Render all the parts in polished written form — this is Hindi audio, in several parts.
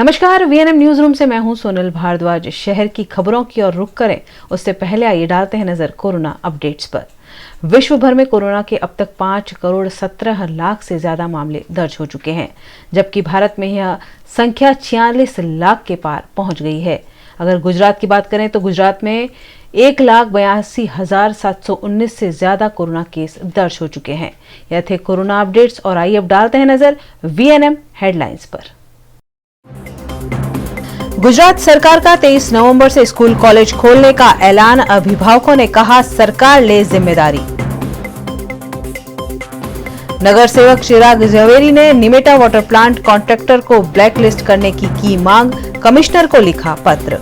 नमस्कार, वीएनएम न्यूज रूम से मैं हूं सोनल भारद्वाज। शहर की खबरों की ओर रुख करें उससे पहले आइए डालते हैं नजर कोरोना अपडेट्स पर। विश्व भर में कोरोना के अब तक 5,17,00,000 से ज्यादा मामले दर्ज हो चुके हैं, जबकि भारत में यह संख्या 46 लाख के पार पहुंच गई है। अगर गुजरात की बात करें तो गुजरात में 1,82,719 से ज्यादा कोरोना केस दर्ज हो चुके हैं। यह थे कोरोना अपडेट्स और आइए अब डालते हैं नजर वीएनएम हेडलाइंस पर। गुजरात सरकार का 23 नवंबर से स्कूल कॉलेज खोलने का ऐलान, अभिभावकों ने कहा सरकार ले जिम्मेदारी। नगर सेवक चिराग जवेरी ने निमेटा वाटर प्लांट कॉन्ट्रैक्टर को ब्लैकलिस्ट करने की मांग, कमिश्नर को लिखा पत्र।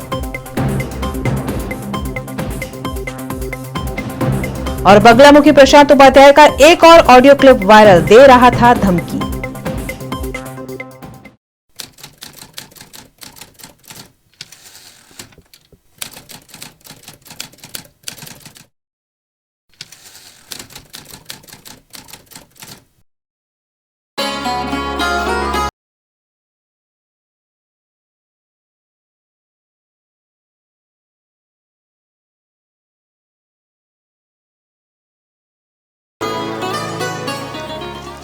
और बगलामुखी प्रशांत उपाध्याय का एक और ऑडियो क्लिप वायरल, दे रहा था धमकी।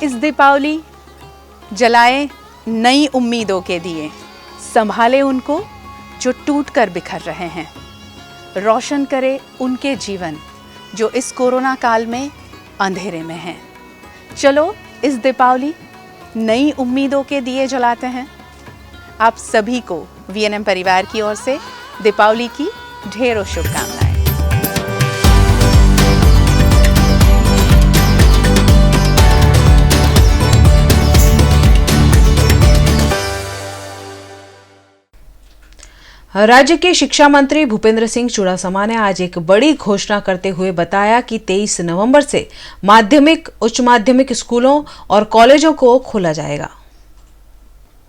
इस दीपावली जलाएं नई उम्मीदों के दिए, संभाले उनको जो टूट कर बिखर रहे हैं, रोशन करे उनके जीवन जो इस कोरोना काल में अंधेरे में हैं। चलो इस दीपावली नई उम्मीदों के दिए जलाते हैं। आप सभी को वीएनएम परिवार की ओर से दीपावली की ढेरों शुभकामनाएं। राज्य के शिक्षा मंत्री भूपेंद्र सिंह चुड़ासमा ने आज एक बड़ी घोषणा करते हुए बताया कि 23 नवंबर से माध्यमिक, उच्च माध्यमिक स्कूलों और कॉलेजों को खोला जाएगा।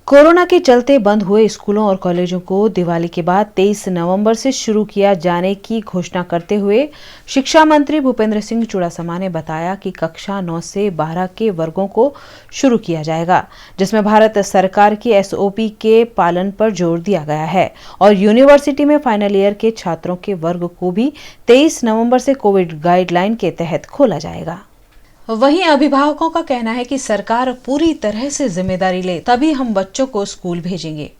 कोरोना के चलते बंद हुए स्कूलों और कॉलेजों को दिवाली के बाद 23 नवंबर से शुरू किया जाने की घोषणा करते हुए शिक्षा मंत्री भूपेंद्र सिंह चुड़ासमा ने बताया कि कक्षा 9 से 12 के वर्गों को शुरू किया जाएगा, जिसमें भारत सरकार की एसओपी के पालन पर जोर दिया गया है और यूनिवर्सिटी में फाइनल ईयर के छात्रों के वर्ग को भी 23 नवंबर से कोविड गाइडलाइन के तहत खोला जाएगा। वहीं अभिभावकों का कहना है कि सरकार पूरी तरह से जिम्मेदारी ले, तभी हम बच्चों को स्कूल भेजेंगे।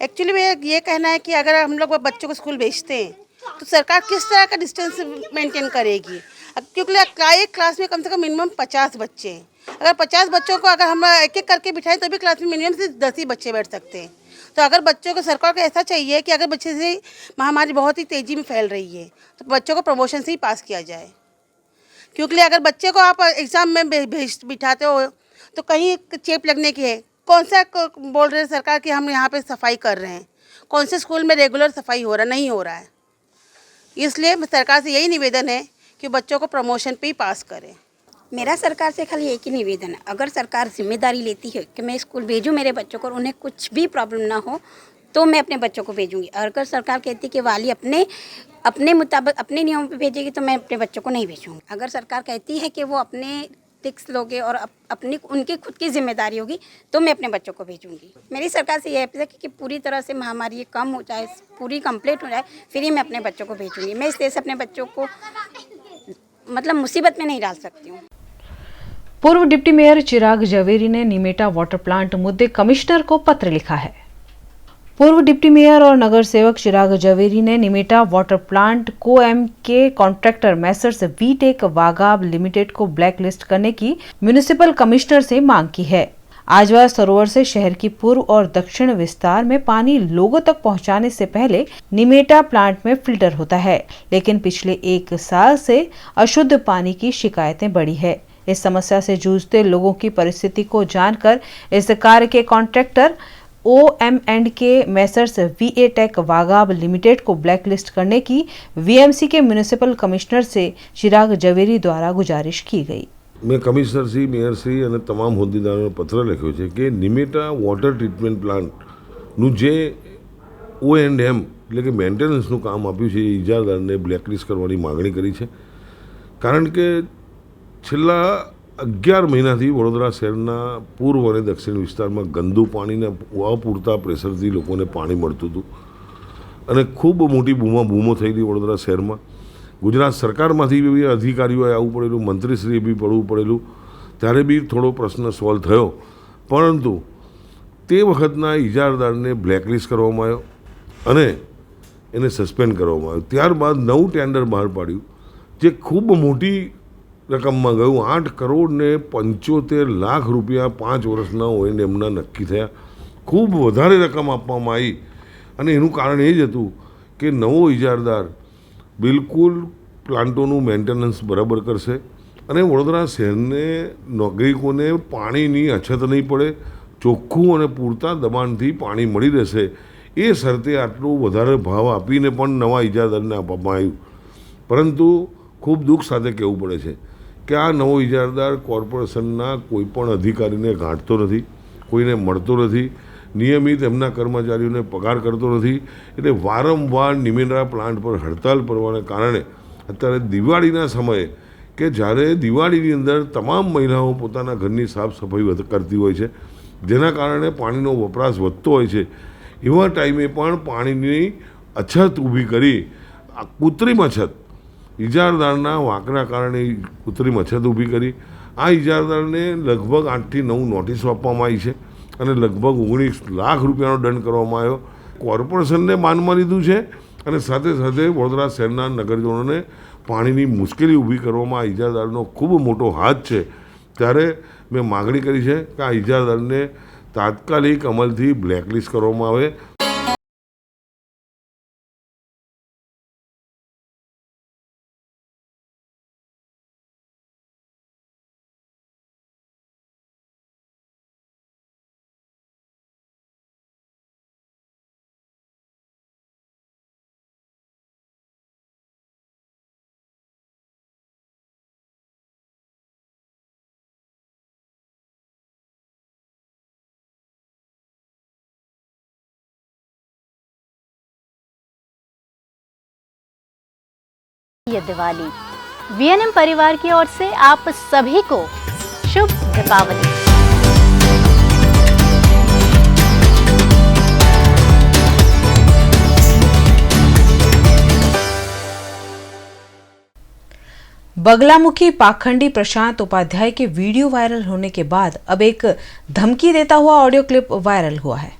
एक्चुअली मेरा ये कहना है कि अगर हम लोग बच्चों को स्कूल भेजते हैं तो सरकार किस तरह का डिस्टेंस मेंटेन करेगी, क्योंकि एक क्लास में कम से कम मिनिमम 50 बच्चे हैं। अगर 50 बच्चों को अगर हम एक एक करके बिठाएं तो भी क्लास में मिनिमम से 10 ही बच्चे बैठ सकते हैं। तो अगर बच्चों को सरकार को ऐसा चाहिए कि अगर बच्चे से महामारी बहुत ही तेज़ी में फैल रही है तो बच्चों को प्रमोशन से ही पास किया जाए, क्योंकि अगर बच्चे को आप एग्ज़ाम में बिठाते हो तो कहीं चेप लगने की है। कौन सा बोल रहे हैं सरकार कि हम यहाँ पे सफाई कर रहे हैं, कौन से स्कूल में रेगुलर सफाई हो रहा नहीं हो रहा है। इसलिए सरकार से यही निवेदन है कि बच्चों को प्रमोशन पे ही पास करें। मेरा सरकार से खाली एक ही निवेदन है, अगर सरकार जिम्मेदारी लेती है कि मैं स्कूल भेजूँ मेरे बच्चों को और उन्हें कुछ भी प्रॉब्लम ना हो तो मैं अपने बच्चों को भेजूँगी। अगर सरकार कहती कि वाली अपने मुताबिक अपने नियमों पे भेजेगी तो मैं अपने बच्चों को नहीं भेजूँगी। अगर सरकार कहती है कि वो अपने टिक्स लोगे और अपनी उनकी खुद की जिम्मेदारी होगी तो मैं अपने बच्चों को भेजूँगी। मेरी सरकार से यह अपील है कि पूरी तरह से महामारी कम हो जाए, पूरी कंप्लीट हो जाए, फिर ही मैं अपने बच्चों को भेजूँगी। मैं इस तरह से अपने बच्चों को मतलब मुसीबत में नहीं डाल सकती हूँ। पूर्व डिप्टी मेयर चिराग जवेरी ने निमेटा वाटर प्लांट मुद्दे कमिश्नर को पत्र लिखा है। पूर्व डिप्टी मेयर और नगर सेवक चिराग जवेरी ने निमेटा वाटर प्लांट को एम के कॉन्ट्रैक्टर मैसर्स वीटेक वागाब लिमिटेड को ब्लैकलिस्ट करने की म्युनिसिपल कमिश्नर से मांग की है। आजवा सरोवर से शहर की पूर्व और दक्षिण विस्तार में पानी लोगों तक पहुंचाने से पहले निमेटा प्लांट में फिल्टर होता है, लेकिन पिछले 1 साल से अशुद्ध पानी की शिकायतें बढ़ी है। इस समस्या से जूझते लोगों की परिस्थिति को जानकर इस कार्य के कॉन्ट्रैक्टर OM&K के मैसर्स वीटेक वागाब लिमिटेड को ब्लैकलिस्ट करने की वीएमसी के म्युनिसिपल कमिश्नर से चिराग जवेरी द्वारा गुजारिश की गई। मैं कमिश्नर श्री, मेयर श्री અને તમામ હોદ્દેદારોને પત્ર લખ્યો છે કે નિમેટા વોટર ટ્રીટમેન્ટ પ્લાન્ટનું જે O&M એટલે કે મેન્ટેનન્સનું કામ આપ્યું છે એ ઇજારદારને બ્લેકલિસ્ટ કરવાની માગણી કરી છે, કારણ કે છેલ્લા 11 મહિનાથી વડોદરા શહેરના પૂર્વ અને દક્ષિણ વિસ્તારમાં ગંદુ પાણીને અપૂરતા પ્રેશરથી લોકોને પાણી મળતું હતું અને ખૂબ મોટી બૂમો થયેલી વડોદરા શહેરમાં. ગુજરાત સરકારમાંથી બી અધિકારીઓએ આવવું પડેલું, મંત્રીશ્રીએ બી પડવું પડેલું, ત્યારે બી થોડો પ્રશ્ન સોલ્વ થયો. પરંતુ તે વખતના ઇજારદારને બ્લેકલિસ્ટ કરવામાં આવ્યો અને એને સસ્પેન્ડ કરવામાં આવ્યો. ત્યારબાદ નવું ટેન્ડર બહાર પાડ્યું જે ખૂબ મોટી રકમમાં ગયું. 8 કરોડ ને 75 લાખ રૂપિયા 5 વર્ષના ઓએનએમના નક્કી થયા. ખૂબ વધારે રકમ આપવામાં આવી અને એનું કારણ એ જ હતું કે નવો ઇજારદાર બિલકુલ પ્લાન્ટોનું મેન્ટેનન્સ બરાબર કરશે અને વડોદરા શહેરને નાગરિકોને પાણીની અછત નહીં પડે, ચોખ્ખું અને પૂરતા દબાણથી પાણી મળી રહેશે એ શરતે આટલું વધારે ભાવ આપીને પણ નવા ઇજારદારને આપવામાં આવ્યું. પરંતુ ખૂબ દુઃખ સાથે કહેવું પડે છે કે આ નવો ઇજારદાર કોર્પોરેશનના કોઈ પણ અધિકારીને ગાંઠતો નથી, કોઈને મળતો નથી, નિયમિત એમના કર્મચારીઓને પગાર કરતો નથી. એટલે વારંવાર નિમેરા પ્લાન્ટ પર હડતાલ પડવાને કારણે અત્યારે દિવાળીના સમયે કે જ્યારે દિવાળીની અંદર તમામ મહિલાઓ પોતાના ઘરની સાફ સફાઈ કરતી હોય છે, જેના કારણે પાણીનો વપરાશ વધતો હોય છે, એવા ટાઈમે પણ પાણીની અછત ઊભી કરી, આ કૃત્રિમ અછત, ઇજારદારના વાંકના કારણે કૃત્રિમ અછત ઊભી કરી. આ ઇજારદારને લગભગ 8 થી 9 નોટિસો આપવામાં આવી છે અને લગભગ 19 લાખ રૂપિયાનો દંડ કરવામાં આવ્યો. કોર્પોરેશનને માનમાં લીધું છે અને સાથે સાથે વડોદરા શહેરના નગરજનોને પાણીની મુશ્કેલી ઊભી કરવામાં આ ઇજારદારનો ખૂબ મોટો હાથ છે. ત્યારે મેં માગણી કરી છે કે આ ઇજારદારને તાત્કાલિક અમલથી બ્લેકલિસ્ટ કરવામાં આવે. ये दिवाली वीएनएम परिवार की ओर से आप सभी को शुभ दीपावली। बगलामुखी पाखंडी प्रशांत उपाध्याय के वीडियो वायरल होने के बाद अब एक धमकी देता हुआ ऑडियो क्लिप वायरल हुआ है।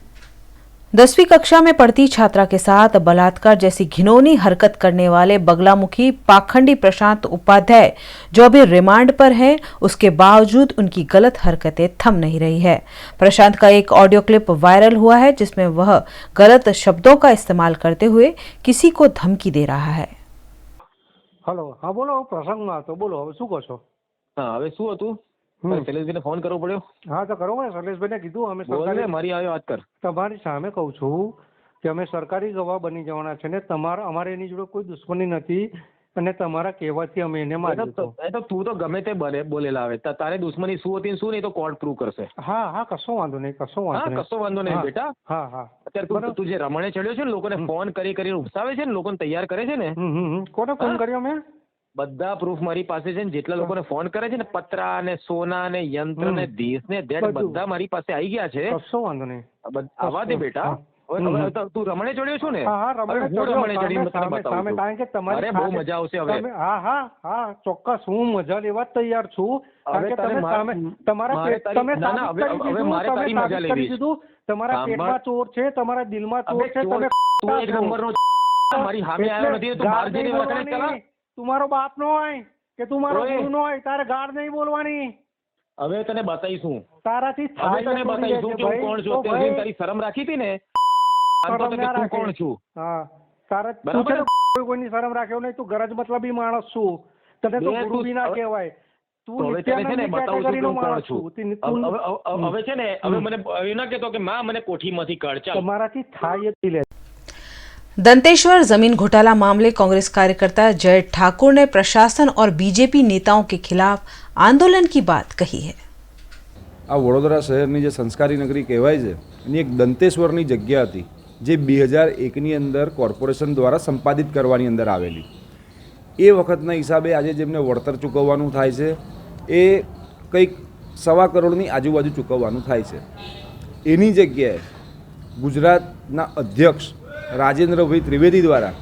10वीं कक्षा में पढ़ती छात्रा के साथ बलात्कार जैसी घिनौनी हरकत करने वाले बगलामुखी पाखंडी प्रशांत उपाध्याय जो अभी रिमांड पर हैं, उसके बावजूद उनकी गलत हरकतें थम नहीं रही है। प्रशांत का एक ऑडियो क्लिप वायरल हुआ है जिसमें वह गलत शब्दों का इस्तेमाल करते हुए किसी को धमकी दे रहा है। हेलो, हाँ बोलो, प्रसंगમાં હતો, બોલો હવે શું કહો છો? હા, હવે શું હતું? શૈલેષભાઈને ફોન કરવો પડ્યો? હા તો કરો ને, શૈલેષભાઈને કીધું અમે બોલ સરકારી ને, મારી આવ્યો વાત કર. તમારી સામે કહું છું કે અમે સરકારી ગવાહ બની જવાના છે ને અમારે એની જોડે કોઈ દુશ્મની નથી અને તમારા કહેવાથી અમે એને માર્યો હતો. એ તો તું તો ગમે તે બોલેલા આવે, તારે દુશ્મની શું હતી ને શું નહીં તો કોર્ટ પ્રૂવ કરશે. હા હા, કશો વાંધો નહીં, કશો હા, વાંધો નહીં. કશો વાંધો નહીં બેટા. હા હા, અત્યારે તું જે રમણે ચડ્યો છે ને, લોકોને ફોન કરીને ઉપસાવે છે ને, લોકોને તૈયાર કરે છે ને. કોને ફોન કર્યો મેં? બધા પ્રૂફ મારી પાસે છે ને, જેટલા લોકોને ફોન કરે છે ને, પતરા ને સોના ને યંત્ર ને ધીસ ને ધેટ બધા મારી પાસે આવી ગયા છે. કશો વાંધો નહીં, આવા દે બેટા. હવે તું રમણે ચડ્યો છું ને? હા હા, રમણે ચડ્યો કારણ કે તમારી બહુ મજા આવશે હવે. હા હા હા, ચોક્કસ હું મજા લેવા તૈયાર છું. કારણ કે તમે સામે તમારા પેટમાં ચોર છે, તમારા દિલમાં ચોર છે. તમે તું એક નંબરનો મારી સામે આવ્યો નથી, તું બહાર જઈને વખત ચલા. તું મારો બાપ નો હોય કે તું મારો ગુરુ નો હોય, તારે ગાળ નહીં બોલવાની. હવે તને બતાવીશું, તારાથી હવે તને બતાવીશું કે હું કોણ છું. તારી શરમ રાખી હતી ને, તું કોણ છું? હા, તારે કોઈની શરમ રાખ્યો નહીં. તું ગરજ મતલબી માણસ છું, તને તો ગુરુ બી ના કહેવાય. હવે છે ને બતાવું છું કોણ છું. હવે છે ને, હવે મને એવું ના કહેતો કે માં મને કોઠીમાંથી કાઢ. ચાલ, તમારાથી થાય જ લે. दंतेश्वर जमीन घोटाला मामले कांग्रेस कार्यकर्ता जय ठाकुर ने प्रशासन और बीजेपी नेताओं के खिलाफ आंदोलन की बात कही है। आ वडोदरा शहरनी जे संस्कारी नगरी कहेवाय छे एनी एक दंतेश्वरनी जग्या हती जे 2001 ની અંદર કોર્પોરેશન દ્વારા સંપાદિત કરવાની અંદર આવેલી. એ વખતના હિસાબે આજે જેમને વળતર ચૂકવવાનું થાય છે એ કંઈક 1.25 કરોડની આજુબાજુ ચૂકવવાનું થાય છે. એની જગ્યાએ ગુજરાતના અધ્યક્ષ રાજેન્દ્રભાઈ ત્રિવેદી દ્વારા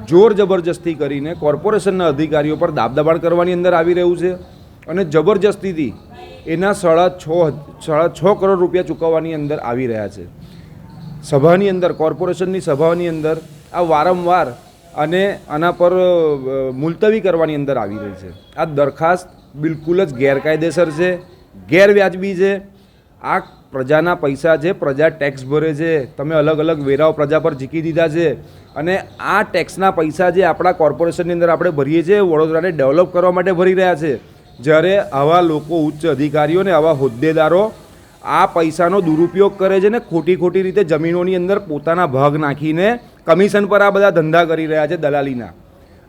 જોર જબરજસ્તી કરીને કોર્પોરેશનના અધિકારીઓ પર દાબદબાણ કરવાની અંદર આવી રહ્યું છે અને જબરજસ્તીથી એના 6.5 કરોડ રૂપિયા ચૂકવવાની અંદર આવી રહ્યા છે. સભાની અંદર, કોર્પોરેશનની સભાની અંદર આ વારંવાર અને આના પર મુલતવી કરવાની અંદર આવી રહી છે. આ દરખાસ્ત બિલકુલ જ ગેરકાયદેસર છે, ગેરવ્યાજબી છે. આ પ્રજાના પૈસા છે, પ્રજા ટેક્સ ભરે છે, તમે અલગ અલગ વેરાઓ પ્રજા પર ઝીકી દીધા છે અને આ ટેક્સના પૈસા જે આપણા કોર્પોરેશનની અંદર આપણે ભરીએ છીએ વડોદરાને ડેવલપ કરવા માટે ભરી રહ્યા છે. જ્યારે આવા લોકો, ઉચ્ચ અધિકારીઓ ને આવા હોદ્દેદારો આ પૈસાનો દુરુપયોગ કરે છે ને ખોટી રીતે જમીનોની અંદર પોતાના ભાગ નાખીને કમિશન પર આ બધા ધંધા કરી રહ્યા છે દલાલીના.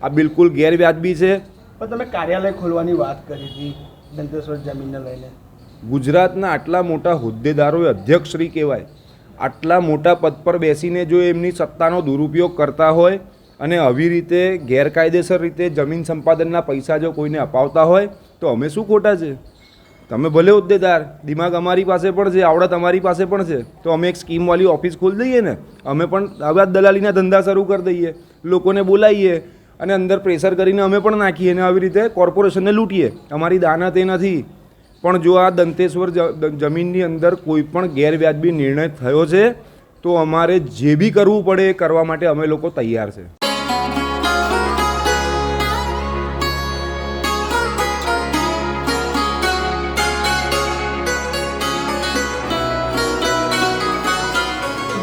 આ બિલકુલ ગેરવ્યાજબી છે. પણ તમે કાર્યાલય ખોલવાની વાત કરી હતી દંતેશ્વર જમીનને લઈને. ગુજરાતના આટલા મોટા હોદ્દેદારો, અધ્યક્ષશ્રી કહેવાય, આટલા મોટા પદ પર બેસીને જો એમની સત્તાનો દુરુપયોગ કરતા હોય અને આવી રીતે ગેરકાયદેસર રીતે જમીન સંપાદનના પૈસા જો કોઈને અપાવતા હોય તો અમે શું ખોટા છે? તમે ભલે હોદ્દેદાર, દિમાગ અમારી પાસે પણ છે, આવડત અમારી પાસે પણ છે, તો અમે એક સ્કીમવાળી ઓફિસ ખોલી દઈએ ને. અમે પણ આવા દલાલીના ધંધા શરૂ કરી દઈએ, લોકોને બોલાવીએ અને અંદર પ્રેશર કરીને અમે પણ નાખીએ અને આવી રીતે કોર્પોરેશનને લૂંટીએ. અમારી દાનત એ નથી. પણ જો આ દંતેશ્વર જમીનની અંદર કોઈ પણ ગેરવ્યાજબી નિર્ણય થયો છે તો અમારે જે બી કરવું પડે એ કરવા માટે અમે લોકો તૈયાર છે.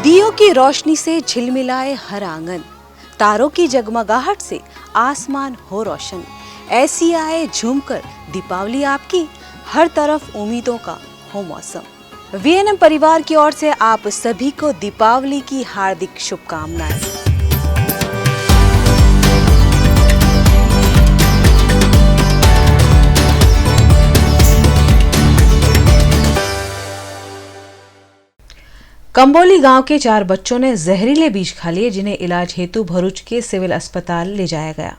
दियों की रोशनी से झिलमिलाए हर आंगन, तारों की जगमगाहट से आसमान हो रोशन, ऐसी आए झूमकर दीपावली आपकी, हर तरफ उम्मीदों का हो मौसम. वीएनएम परिवार की ओर से आप सभी को दीपावली की हार्दिक शुभकामनाएं. कंबोली गांव के 4 बच्चों ने जहरीले बीज खा लिए, जिन्हें इलाज हेतु भरूच के सिविल अस्पताल ले जाया गया.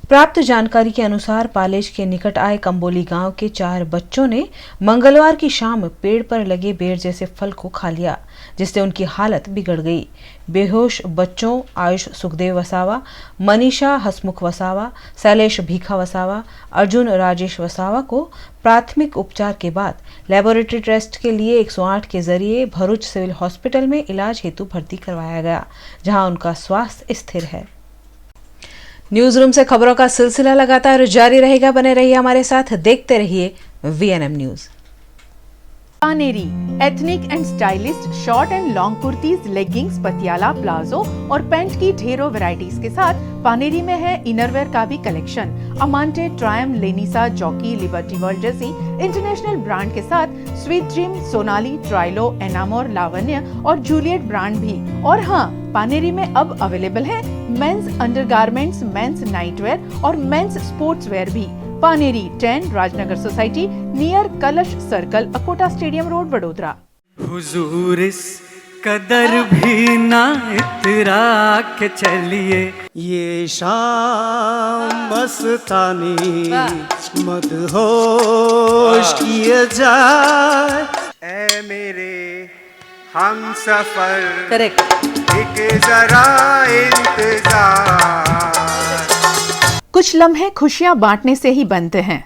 प्राप्त जानकारी के अनुसार पालेज के निकट आए कंबोली गांव के 4 बच्चों ने मंगलवार की शाम पेड़ पर लगे बेर जैसे फल को खा लिया, जिससे उनकी हालत बिगड़ गई. बेहोश बच्चों आयुष सुखदेव वसावा, मनीषा हसमुख वसावा, शैलेश भीखा वसावा, अर्जुन राजेश वसावा को प्राथमिक उपचार के बाद लेबोरेटरी टेस्ट के लिए 108 के जरिए भरूच सिविल हॉस्पिटल में इलाज हेतु भर्ती करवाया गया, जहां उनका स्वास्थ्य स्थिर है. न्यूज रूम से खबरों का सिलसिला लगातार जारी रहेगा. बने रहिए हमारे साथ, देखते रहिए VNM news. Paneri ethnic and stylist short and long kurtis, leggings, Patiala, palazzo और पैंट की ढेरों वैरायटीज के साथ पानेरी में है इनरवेयर का भी कलेक्शन. अमांटे, ट्रायम, लेनिसा, जॉकी, लिबर्टी वर्ल्ड जैसी इंटरनेशनल ब्रांड के साथ स्वीट ड्रीम, सोनाली, ट्राइलो, एनामोर, लावण्य और जूलियट ब्रांड भी. और हाँ, पानेरी में अब अवेलेबल है मेंस अंडरगारमेंट्स, मेंस नाइटवेयर और मेंस स्पोर्ट्सवेयर भी. पानेरी 10 राजनगर सोसाइटी नियर कलश circle, Akota stadium road, Vadodara. हुजूर इस कदर भी ना इतरा के चलिए, ये शाम मस्तानी मदहोश किए जाए. ऐ मेरे हम सफर करेक्ट, एक जरा इंतजार. कुछ लम्हे खुशियां बांटने से ही बनते हैं.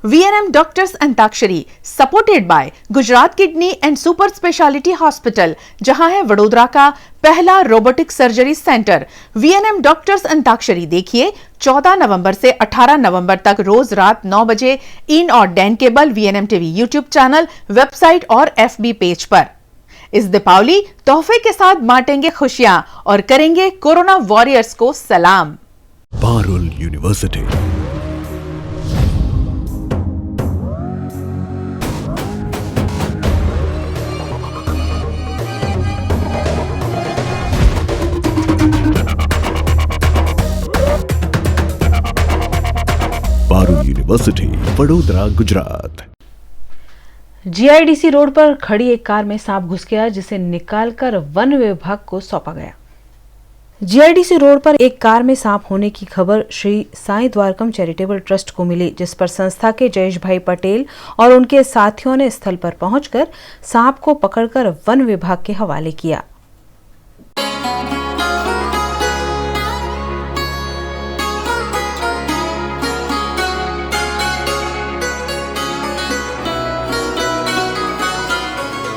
VNM doctors antakshari supported by Gujarat kidney and super speciality hospital, जहां है वडोदरा का पहला robotic surgery centre. VNM doctors antakshari देखिए 14 नवंबर से 18 नवंबर तक रोज रात 9 बजे इन और Dan cable, VNM TV YouTube channel, website और एफबी पेज पर. इस दीपावली तोहफे के साथ बांटेंगे खुशियां और करेंगे कोरोना वॉरियर्स को सलाम. Parul university. Parul university, Vadodara, Gujarat. GIDC road पर खड़ी एक कार में सांप घुस गया, जिसे निकालकर वन विभाग को सौंपा गया. जीआईडीसी रोड पर एक कार में सांप होने की खबर श्री साईं द्वारकम चैरिटेबल ट्रस्ट को मिली, जिस पर संस्था के जयेश भाई पटेल और उनके साथियों ने स्थल पर पहुंचकर सांप को पकड़कर वन विभाग के हवाले किया।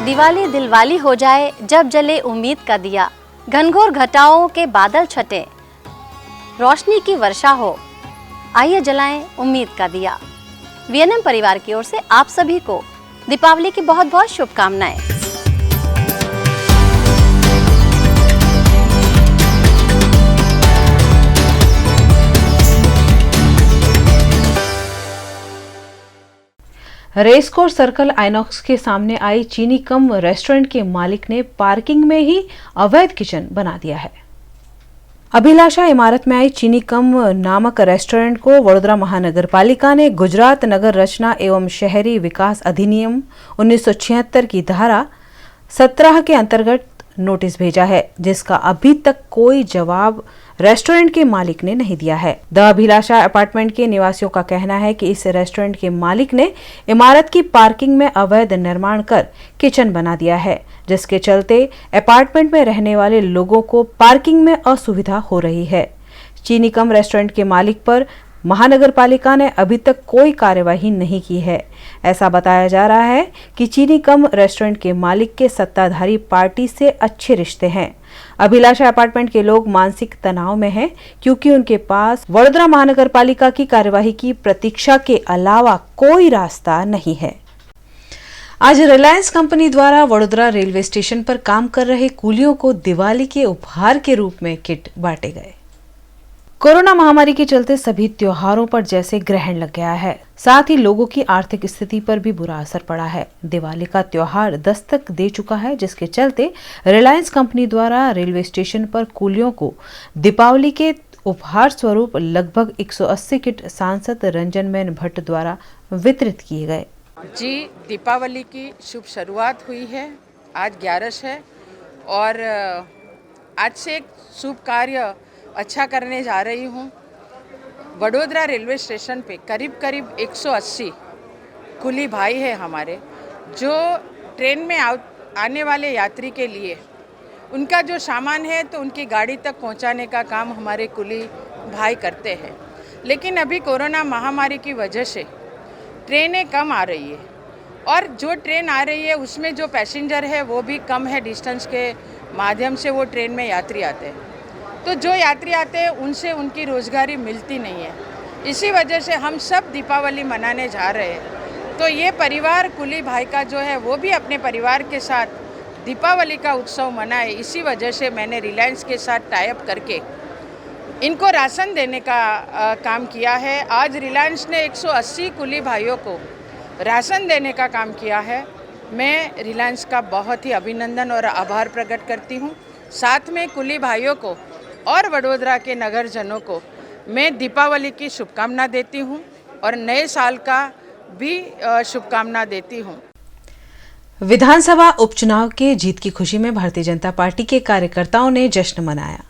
दिवाली दिलवाली हो जाए जब जले उम्मीद का दिया, घनघोर घटाओं के बादल छटे, रोशनी की वर्षा हो, आइए जलाएं उम्मीद का दिया। वीएनएम परिवार की ओर से आप सभी को दीपावली की बहुत बहुत शुभकामनाएं। रेसकोर्स सर्कल आइनॉक्स के सामने आई चीनी कम रेस्टोरेंट के मालिक ने पार्किंग में ही अवैध किचन बना दिया है। अभिलाषा इमारत में आई चीनी कम नामक रेस्टोरेंट को वडोदरा महानगर पालिका ने गुजरात नगर रचना एवं शहरी विकास अधिनियम 1976 की धारा 17 के अंतर्गत नोटिस भेजा है, जिसका अभी तक कोई जवाब रेस्टोरेंट के मालिक ने नहीं दिया है। द अभिलाषा अपार्टमेंट के निवासियों का कहना है कि इस रेस्टोरेंट के मालिक ने इमारत की पार्किंग में अवैध निर्माण कर किचन बना दिया है, जिसके चलते अपार्टमेंट में रहने वाले लोगों को पार्किंग में असुविधा हो रही है। चीनी कम रेस्टोरेंट के मालिक पर महानगर पालिका ने अभी तक कोई कार्यवाही नहीं की है। ऐसा बताया जा रहा है कि चीनी कम रेस्टोरेंट के मालिक के सत्ताधारी पार्टी से अच्छे रिश्ते हैं। अभिलाषा अपार्टमेंट के लोग मानसिक तनाव में हैं, क्योंकि उनके पास वडोदरा महानगर पालिका की कार्यवाही की प्रतीक्षा के अलावा कोई रास्ता नहीं है। आज रिलायंस कंपनी द्वारा वडोदरा रेलवे स्टेशन पर काम कर रहे कूलियों को दिवाली के उपहार के रूप में किट बांटे गए। कोरोना महामारी के चलते सभी त्योहारों पर जैसे ग्रहण लग गया है, साथ ही लोगों की आर्थिक स्थिति पर भी बुरा असर पड़ा है। दिवाली का त्योहार दस्तक दे चुका है, जिसके चलते रिलायंस कंपनी द्वारा रेलवे स्टेशन पर कूलियों को दीपावली के उपहार स्वरूप लगभग 180 किट सांसद रंजन बेन भट्ट द्वारा वितरित किए गए। जी, दीपावली की शुभ शुरुआत हुई है। आज 11 है और आज से एक शुभ कार्य अच्छा करने जा रही हूँ। वडोदरा रेलवे स्टेशन पे करीब 180 कुली भाई है हमारे, जो ट्रेन में आने वाले यात्री के लिए उनका जो सामान है तो उनकी गाड़ी तक पहुंचाने का काम हमारे कुली भाई करते हैं। लेकिन अभी कोरोना महामारी की वजह से ट्रेनें कम आ रही है और जो ट्रेन आ रही है उसमें जो पैसेंजर है वो भी कम है। डिस्टेंस के माध्यम से वो ट्रेन में यात्री आते हैं, तो जो यात्री आते हैं उनसे उनकी रोज़गारी मिलती नहीं है। इसी वजह से हम सब दीपावली मनाने जा रहे हैं। तो ये परिवार कुली भाई का जो है वो भी अपने परिवार के साथ दीपावली का उत्सव मनाए। इसी वजह से मैंने रिलायंस के साथ टाई अप करके इनको राशन देने का काम किया है। आज रिलायंस ने 180 कुली भाइयों को राशन देने का काम किया है। मैं रिलायंस का बहुत ही अभिनंदन और आभार प्रकट करती हूँ। साथ में कुली भाइयों को और वडोदरा के नगरजनों को मैं दीपावली की शुभकामना देती हूँ और नए साल का भी शुभकामना देती हूँ। विधानसभा उपचुनाव के जीत की खुशी में भारतीय जनता पार्टी के कार्यकर्ताओं ने जश्न मनाया।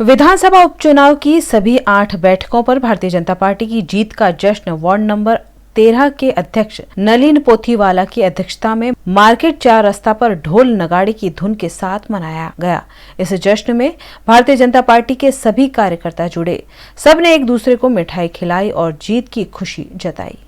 विधानसभा उपचुनाव की सभी 8 बैठकों पर भारतीय जनता पार्टी की जीत का जश्न वार्ड नंबर 13 के अध्यक्ष नलिन पोथीवाला की अध्यक्षता में मार्केट 4 रास्ता पर ढोल नगाड़े की धुन के साथ मनाया गया। इस जश्न में भारतीय जनता पार्टी के सभी कार्यकर्ता जुड़े। सबने एक दूसरे को मिठाई खिलाई और जीत की खुशी जताई।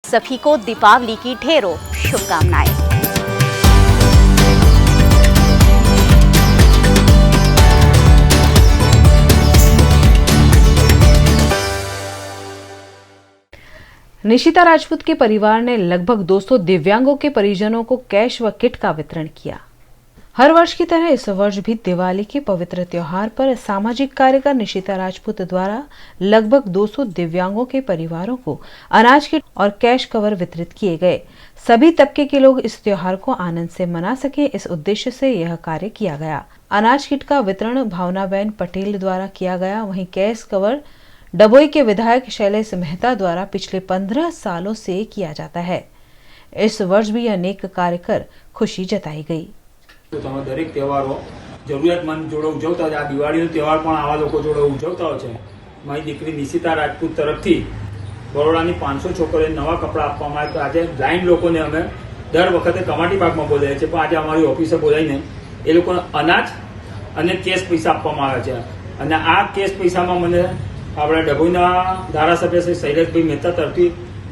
सभी को दीपावली की ढेरों शुभकामनाएं। निशिता राजपूत के परिवार ने लगभग 200 दिव्यांगों के परिजनों को कैश व किट का वितरण किया। हर वर्ष की तरह इस वर्ष भी दिवाली के पवित्र त्योहार पर सामाजिक कार्यकर निशिता राजपूत द्वारा लगभग 200 दिव्यांगों के परिवारों को अनाज किट और कैश कवर वितरित किए गए। सभी तबके के लोग इस त्योहार को आनंद से मना सकें, इस उद्देश्य से यह कार्य किया गया। अनाज किट का वितरण भावनाबेन पटेल द्वारा किया गया। वहीं कैश कवर डभोई के विधायक शैलेश मेहता द्वारा पिछले 15 सालों से किया जाता है। इस वर्ष भी अनेक कार्य कर खुशी जताई गई। તમે દરેક તહેવારો જરૂરિયાતમંદ જોડે ઉજવતા હોય, આ દિવાળીનો તહેવાર પણ આવા લોકો જોડે ઉજવતા હોય છે। મારી દીકરી નિશિતા રાજપૂત તરફથી બરોડાની 500 છોકરીઓને નવા કપડાં આપવામાં આવ્યા। તો આજે બ્લાઇન્ડ લોકોને અમે દર વખતે કમાટી પાકમાં બોલાવીએ છીએ, પણ આજે અમારી ઓફિસે બોલાવીને એ લોકોને અનાજ અને કેશ પૈસા આપવામાં આવ્યા છે। અને આ કેશ પૈસામાં મને આપણા ડભોઈના ધારાસભ્ય શ્રી શૈલેષભાઈ મહેતા તરફથી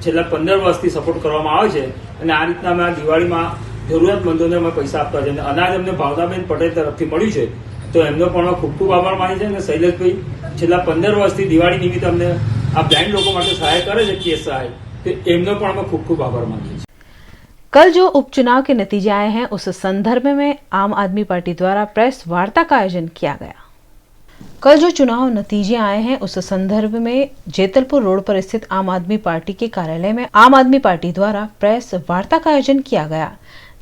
છેલ્લા 15 વર્ષથી સપોર્ટ કરવામાં આવે છે। અને આ રીતના અમે આ દિવાળીમાં જરૂરિયાતમંદોને અમે પૈસા આપતા છે। અનાજ અમને ભાવનાબેન પટેલ તરફથી મળ્યું છે, તો એમનો પણ ખૂબ ખૂબ આભાર માની છે। અને શૈલેષભાઈ છેલ્લા 15 વર્ષથી દિવાળી નિમિત્તે અમને આ બ્લાઇન્ડ લોકો માટે સહાય કરે છે, કેસ સહાય, તો એમનો પણ અમે ખૂબ ખૂબ આભાર માનીએ છીએ। कल जो उपचुनाव के नतीजे आए हैं उस संदर्भ में आम आदमी पार्टी द्वारा प्रेस वार्ता का आयोजन किया गया। कल जो चुनाव नतीजे आए हैं उस संदर्भ में जेतलपुर रोड पर स्थित आम आदमी पार्टी के कार्यालय में आम आदमी पार्टी द्वारा प्रेस वार्ता का आयोजन किया गया,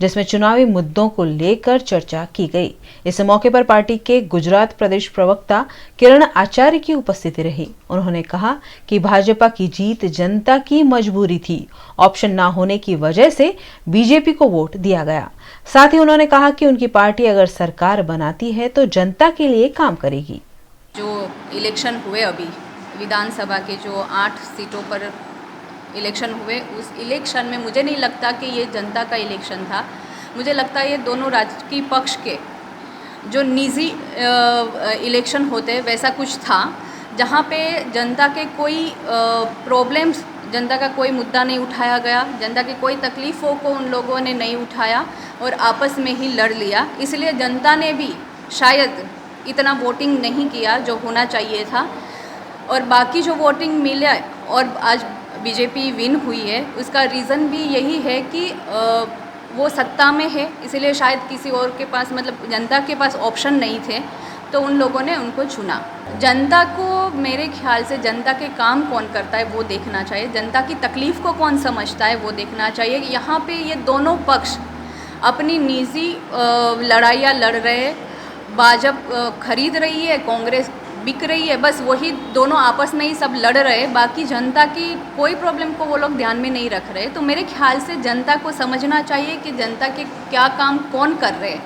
जिसमें चुनावी मुद्दों को लेकर चर्चा की गई। इस मौके पर पार्टी के गुजरात प्रदेश प्रवक्ता किरण आचार्य की उपस्थिति रही। उन्होंने कहा कि भाजपा की जीत जनता की मजबूरी थी, ऑप्शन ना होने की वजह से बीजेपी को वोट दिया गया। साथ ही उन्होंने कहा कि उनकी पार्टी अगर सरकार बनाती है तो जनता के लिए काम करेगी। जो इलेक्शन हुए अभी विधानसभा के जो 8 सीटों पर इलेक्शन हुए, उस इलेक्शन में मुझे नहीं लगता कि ये जनता का इलेक्शन था। मुझे लगता है ये दोनों राजकीय पक्ष के जो निजी इलेक्शन होते वैसा कुछ था, जहाँ पे जनता के कोई प्रॉब्लम्स, जनता का कोई मुद्दा नहीं उठाया गया, जनता की कोई तकलीफ़ों को उन लोगों ने नहीं उठाया और आपस में ही लड़ लिया। इसलिए जनता ने भी शायद इतना वोटिंग नहीं किया जो होना चाहिए था। और बाकी जो वोटिंग मिला और आज बीजेपी विन हुई है, उसका रीज़न भी यही है कि वो सत्ता में है, इसलिए शायद किसी और के पास, मतलब जनता के पास ऑप्शन नहीं थे, तो उन लोगों ने उनको चुना। जनता को, मेरे ख्याल से जनता के काम कौन करता है वो देखना चाहिए, जनता की तकलीफ़ को कौन समझता है वो देखना चाहिए। यहाँ पे ये दोनों पक्ष अपनी निजी लड़ाइयाँ लड़ रहे, भाजपा खरीद रही है, कांग्रेस बिक रही है, बस वही दोनों आपस में ही सब लड़ रहे। बाकी जनता की कोई प्रॉब्लम को वो लोग ध्यान में नहीं रख रहे। तो मेरे ख्याल से जनता को समझना चाहिए कि जनता के क्या काम कौन कर रहे हैं,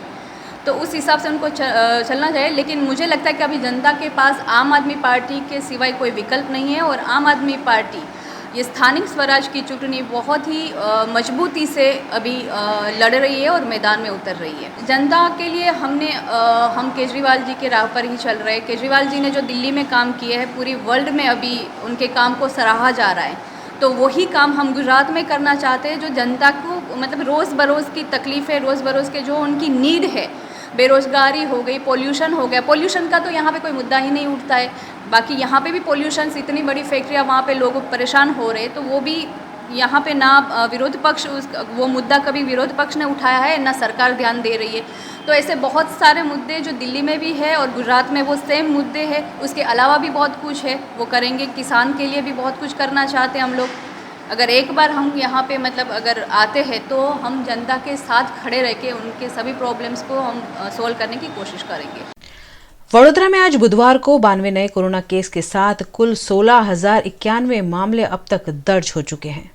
तो उस हिसाब से उनको चलना चाहिए। लेकिन मुझे लगता है कि अभी जनता के पास आम आदमी पार्टी के सिवाय कोई विकल्प नहीं है और आम आदमी पार्टी ये स्थानिक स्वराज की चुटनी बहुत ही मजबूती से अभी लड़ रही है और मैदान में उतर रही है। जनता के लिए हम केजरीवाल जी के राह पर ही चल रहे हैं। केजरीवाल जी ने जो दिल्ली में काम किए हैं, पूरी वर्ल्ड में अभी उनके काम को सराहा जा रहा है, तो वही काम हम गुजरात में करना चाहते हैं, जो जनता को मतलब रोज़ बरोज़ की तकलीफ़ें, रोज़ बरोज़ के जो उनकी नीड है, बेरोज़गारी हो गई, पोल्यूशन हो गया, पोल्यूशन का तो यहाँ पे कोई मुद्दा ही नहीं उठता है। बाकी यहाँ पे भी पोल्यूशन, इतनी बड़ी फैक्ट्रियाँ, वहाँ पे लोग परेशान हो रहे, तो वो भी यहाँ पे ना विरोध पक्ष वो मुद्दा कभी विरोध पक्ष ने उठाया है, ना सरकार ध्यान दे रही है। तो ऐसे बहुत सारे मुद्दे जो दिल्ली में भी है और गुजरात में वो सेम मुद्दे हैं। उसके अलावा भी बहुत कुछ है, वो करेंगे। किसान के लिए भी बहुत कुछ करना चाहते हैं हम लोग। अगर एक बार हम यहाँ पे मतलब अगर आते हैं तो हम जनता के साथ खड़े रह के उनके सभी प्रॉब्लम्स को हम सोल्व करने की कोशिश करेंगे। वडोदरा में आज बुधवार को 92 नए कोरोना केस के साथ कुल 16,091 मामले अब तक दर्ज हो चुके हैं।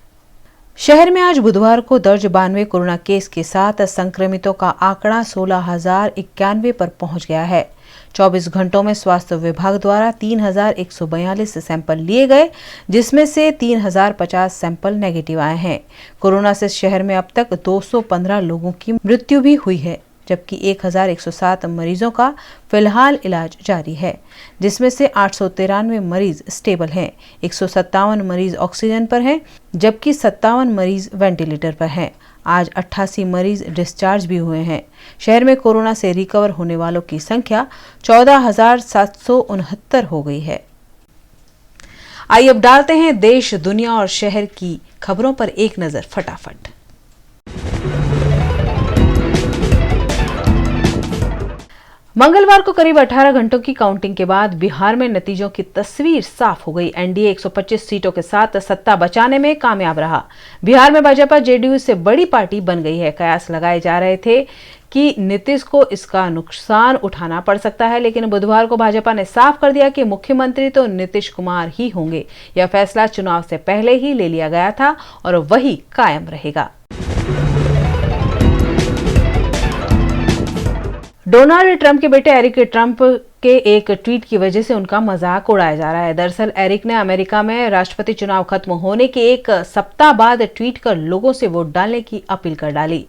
शहर में आज बुधवार को दर्ज 92 कोरोना केस के साथ संक्रमितों का आंकड़ा 16,091 पर पहुंच गया है। 24 घंटों में स्वास्थ्य विभाग द्वारा 3,142 सैंपल लिए गए, जिसमें से 3,050 सैंपल नेगेटिव आए हैं। कोरोना से शहर में अब तक 215 लोगों की मृत्यु भी हुई है, जबकि 1,107 मरीजों का फिलहाल इलाज जारी है, जिसमें से 893 मरीज स्टेबल हैं, 157 मरीज ऑक्सीजन पर हैं, जबकि 57 मरीज वेंटिलेटर पर हैं। आज 88 मरीज डिस्चार्ज भी हुए हैं। शहर में कोरोना से रिकवर होने वालों की संख्या 14,769 हो गई है। आइए अब डालते हैं देश, दुनिया और शहर की खबरों पर एक नजर फटाफट। मंगलवार को करीब 18 घंटों की काउंटिंग के बाद बिहार में नतीजों की तस्वीर साफ हो गई। एनडीए 125 सीटों के साथ सत्ता बचाने में कामयाब रहा। बिहार में भाजपा जेडीयू से बड़ी पार्टी बन गई है। कयास लगाए जा रहे थे कि नीतीश को इसका नुकसान उठाना पड़ सकता है, लेकिन बुधवार को भाजपा ने साफ कर दिया कि मुख्यमंत्री तो नीतीश कुमार ही होंगे। यह फैसला चुनाव से पहले ही ले लिया गया था और वही कायम रहेगा। डोनाल्ड ट्रंप के बेटे एरिक ट्रंप के एक ट्वीट की वजह से उनका मजाक उड़ाया जा रहा है। दरअसल एरिक ने अमेरिका में राष्ट्रपति चुनाव खत्म होने के एक सप्ताह बाद ट्वीट कर लोगों से वोट डालने की अपील कर डाली।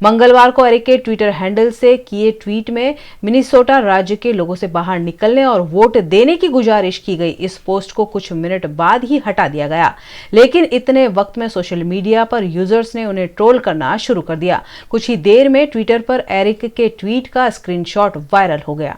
मंगलवार को एरिक के ट्विटर हैंडल से किए ट्वीट में मिनीसोटा राज्य के लोगों से बाहर निकलने और वोट देने की गुजारिश की गई। इस पोस्ट को कुछ मिनट बाद ही हटा दिया गया, लेकिन इतने वक्त में सोशल मीडिया पर यूजर्स ने उन्हें ट्रोल करना शुरू कर दिया। कुछ ही देर में ट्विटर पर एरिक के ट्वीट का स्क्रीनशॉट वायरल हो गया।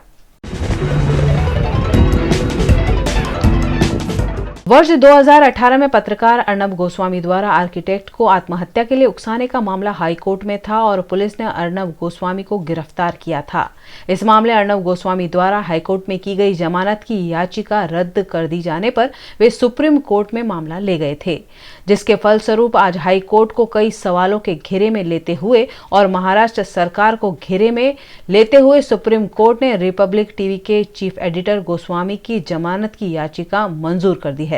वर्ष 2018 में पत्रकार अर्नब गोस्वामी द्वारा आर्किटेक्ट को आत्महत्या के लिए उकसाने का मामला हाईकोर्ट में था और पुलिस ने अर्नब गोस्वामी को गिरफ्तार किया था। इस मामले अर्नब गोस्वामी द्वारा हाईकोर्ट में की गई जमानत की याचिका रद्द कर दी जाने पर वे सुप्रीम कोर्ट में मामला ले गए थे, जिसके फलस्वरूप आज हाईकोर्ट को कई सवालों के घेरे में लेते हुए और महाराष्ट्र सरकार को घेरे में लेते हुए सुप्रीम कोर्ट ने रिपब्लिक टीवी के चीफ एडिटर गोस्वामी की जमानत की याचिका मंजूर कर दी है।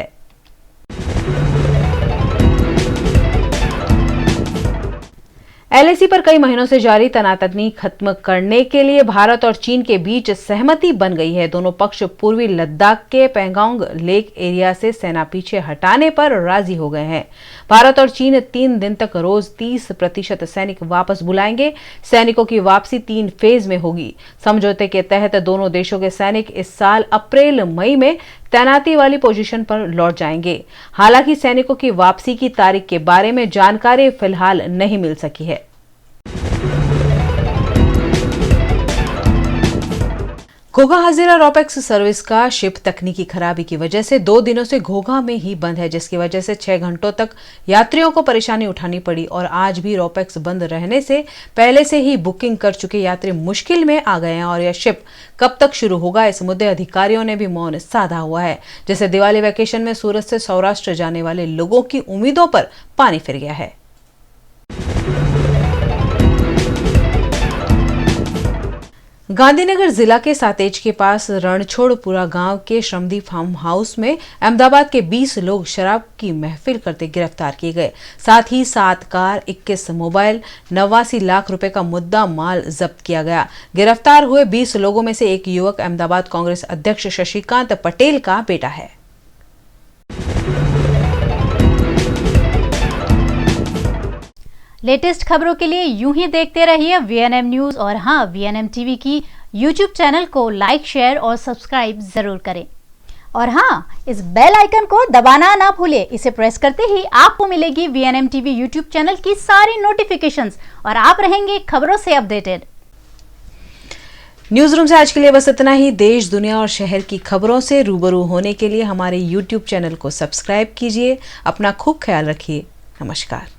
एलएसी पर कई महीनों से जारी तनातनी खत्म करने के लिए भारत और चीन के बीच सहमति बन गई है। दोनों पक्ष पूर्वी लद्दाख के पैंगोंग लेक एरिया से सेना पीछे हटाने पर राजी हो गए हैं। भारत और चीन 3 दिन तक रोज 30% सैनिक वापस बुलाएंगे। सैनिकों की वापसी 3 फेज में होगी। समझौते के तहत दोनों देशों के सैनिक इस साल अप्रैल मई में तैनाती वाली पोजीशन पर लौट जाएंगे। हालांकि सैनिकों की वापसी की तारीख के बारे में जानकारी फिलहाल नहीं मिल सकी है। घोघा हजीरा रोपेक्स सर्विस का शिप तकनीकी खराबी की वजह से 2 दिनों से घोघा में ही बंद है, जिसकी वजह से 6 घंटों तक यात्रियों को परेशानी उठानी पड़ी और आज भी रोपेक्स बंद रहने से पहले से ही बुकिंग कर चुके यात्री मुश्किल में आ गए हैं और यह शिप कब तक शुरू होगा, इस मुद्दे अधिकारियों ने भी मौन साधा हुआ है, जिससे दिवाली वैकेशन में सूरत से सौराष्ट्र जाने वाले लोगों की उम्मीदों पर पानी फिर गया है। गांधीनगर जिला के सातेज के पास रणछोड़पुरा गांव के श्रमदीप फार्म हाउस में अहमदाबाद के 20 लोग शराब की महफिल करते गिरफ्तार किए गए। साथ ही 7 कार, 21 मोबाइल, 89 लाख रुपए का मुद्दा माल जब्त किया गया। गिरफ्तार हुए 20 लोगों में से एक युवक अहमदाबाद कांग्रेस अध्यक्ष शशिकांत पटेल का बेटा है। लेटेस्ट खबरों के लिए यूं ही देखते रहिए VNM न्यूज और हाँ, VNM टीवी की YouTube चैनल को लाइक, शेयर और सब्सक्राइब जरूर करें। और हाँ, इस बेल आइकन को दबाना ना भूलें। इसे प्रेस करते ही आपको मिलेगी VNM टीवी YouTube चैनल की सारी नोटिफिकेशंस और आप रहेंगे खबरों से अपडेटेड। न्यूज रूम से आज के लिए बस इतना ही। देश, दुनिया और शहर की खबरों से रूबरू होने के लिए हमारे YouTube चैनल को सब्सक्राइब कीजिए। अपना खूब ख्याल रखिए। नमस्कार।